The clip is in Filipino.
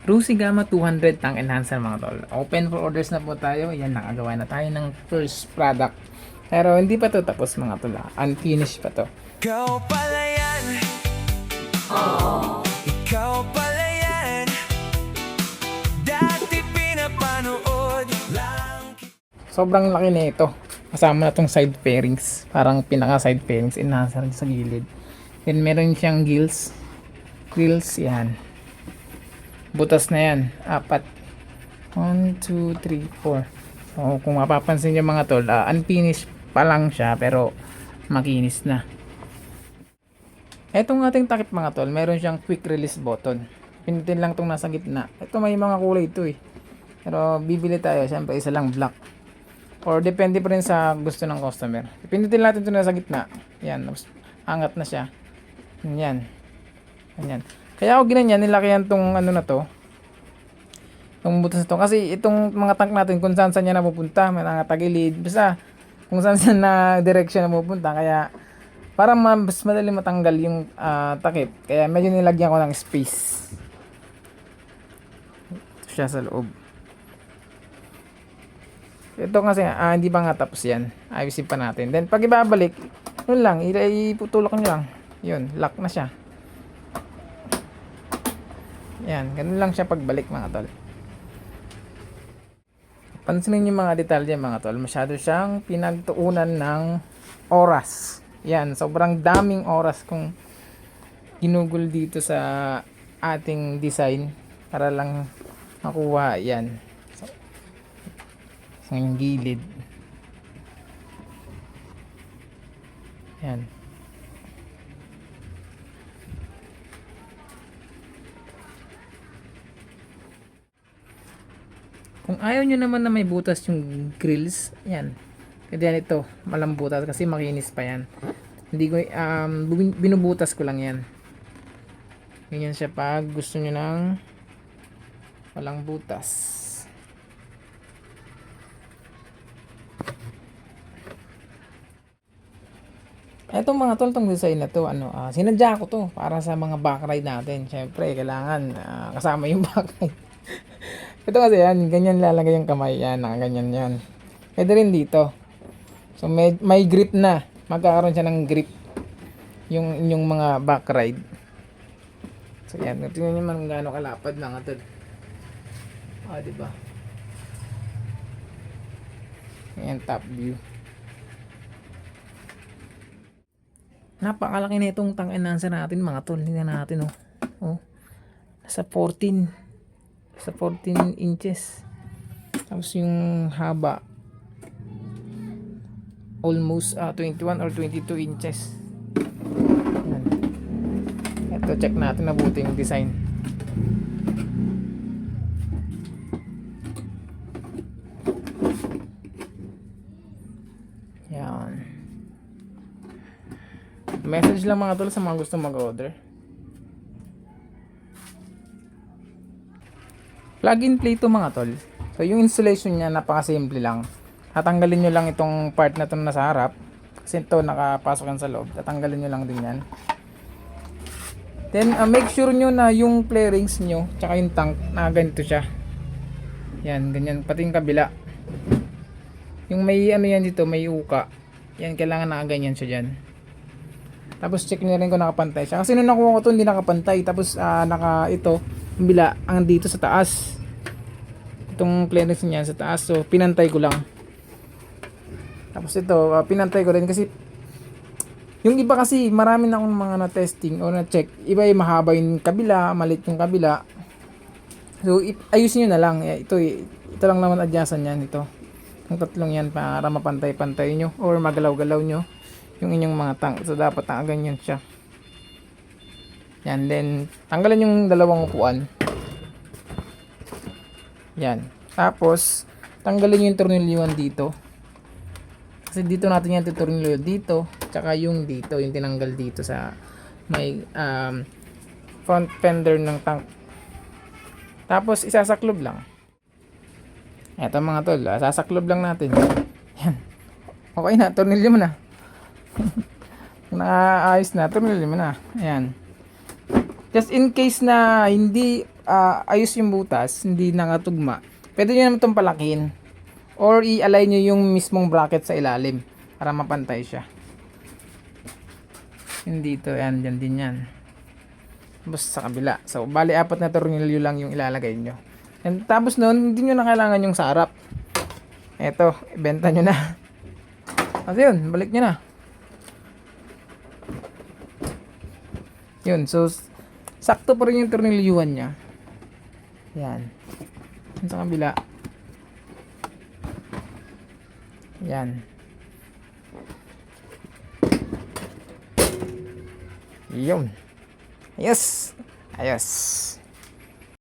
Rusi Gamma 200 tank enhancer mga tol. Open for orders na po tayo. Yan, nakagawa na tayo ng first product. Pero hindi pa to tapos mga tol. Unfinished pa to. Ikaw pala yan. Ikaw pala yan. Dati pinapanood lang. Sobrang laki na ito. Kasama na itong side fairings. Parang pinaka side fairings enhancer sa gilid. Then meron siyang grills. Grills yan. Butas na yan. 4. 1, 2, 3, 4. So kung mapapansin nyo mga tol, unfinished pa lang siya pero makinis na. Etong ating takip mga tol, meron siyang quick release button. Pinutin lang itong nasa gitna. Ito may mga kulay ito eh. Pero bibili tayo, syempre isa lang black. Or depende pa rin sa gusto ng customer. Pinutin natin ito nasa gitna. Yan, angat na siya. Yan. Yan. Kaya ako ginanyan, nilakihan tong ano na to. Itong butas na to. Kasi itong mga tank natin, kung saan saan niya napupunta, may mga tagilid. Basta, kung saan saan na direction na pupunta. Kaya, para mas madali matanggal yung takip. Kaya medyo nilagyan ko ng space. Ito siya sa loob. Ito kasi, hindi pa nga tapos yan. Ayusin pa natin. Then, pag ibabalik, yun lang, iputulak nyo lang. Yun, lock na siya. Yan, ganun lang siya pagbalik mga tol. Pansinin niyo mga detalye mga tol, masyado siyang pinagtuunan ng oras. Yan, sobrang daming oras kung ginugol dito sa ating design para lang makuha yan. Sa gilid. Yan. Kung ayaw nyo naman na may butas yung grills, yan. Kaya ito, malambutas kasi makinis pa yan. Hindi ko, binubutas ko lang yan. Ganyan siya pag gusto nyo ng walang butas. Etong mga tol, tong design na to, sinadya ko to para sa mga backride natin. Syempre, kailangan kasama yung backride. Ito kasi yan, ganyan lalagay yung kamay yan, nakaganyan yan. Pwede rin dito. So may grip na, magkakaroon siya ng grip yung inyong mga back ride. So yan, tingnan niyo man kung gaano kalapad mga tol. Diba? Yan, top view. Napakalaki na itong tank enhancer natin mga tol. Tingnan natin nasa 14 inches. Tapos yung haba almost 21 or 22 inches. Yan. Ito, check natin mabuti yung design. Yan. Message lang mga tol sa mga gusto mag-order. Plug and play to mga tol. So yung installation niya napaka-simple lang. Tatanggalin nyo lang itong part na ito nasa harap. Kasi ito nakapasok yan sa loob. Tatanggalin nyo lang din yan. Then make sure nyo na yung play rings nyo tsaka yung tank na ganito siya. Yan, ganyan. Pati yung kabila. Yung may yan dito, may uka. Yan, kailangan nakaganyan siya dyan. Tapos check nyo rin kung nakapantay siya. Kasi nung nakuha ko ito hindi nakapantay. Tapos ito bila ang dito sa taas, itong clearance niya sa taas, so pinantay ko lang. Tapos ito pinantay ko rin kasi yung iba kasi marami na akong mga na testing o na check, iba yung mahaba yung kabila, malit yung kabila. So ayusin nyo na lang. Ito lang naman adjustan yan, ito yung tatlong yan para mapantay-pantay nyo or magalaw-galaw nyo yung inyong mga tank. So dapat ganyan siya. Yan, then tanggalin yung dalawang upuan. Yan. Tapos tanggalin yung tornilyuhan dito. Kasi dito natin yan tutornilyo dito, tsaka yung dito, yung tinanggal dito sa may front fender ng tank. Tapos isasaklob lang. Eto mga tol, sasaklob lang natin. Yan. Okay na, tornilyo mo na. Naayos na, tornilyo mo na. Ayan. Just in case na hindi ayos yung butas, hindi nakatugma, pwede nyo naman itong palakin. Or i-align nyo yung mismong bracket sa ilalim para mapantay siya. Hindi ito, yan, dyan din yan. Tapos sa kabila. So, bali 4 na tornilyo lang yung ilalagay nyo. And tapos nun, hindi nyo na kailangan yung sa harap. Eto, ibenta nyo na. Kasi yun, balik nyo na. Yun, so, sakto pa rin yung tornilyuhan niya. Yan. Yun sa kabila. Yan. Yun. Ayos. Ayos.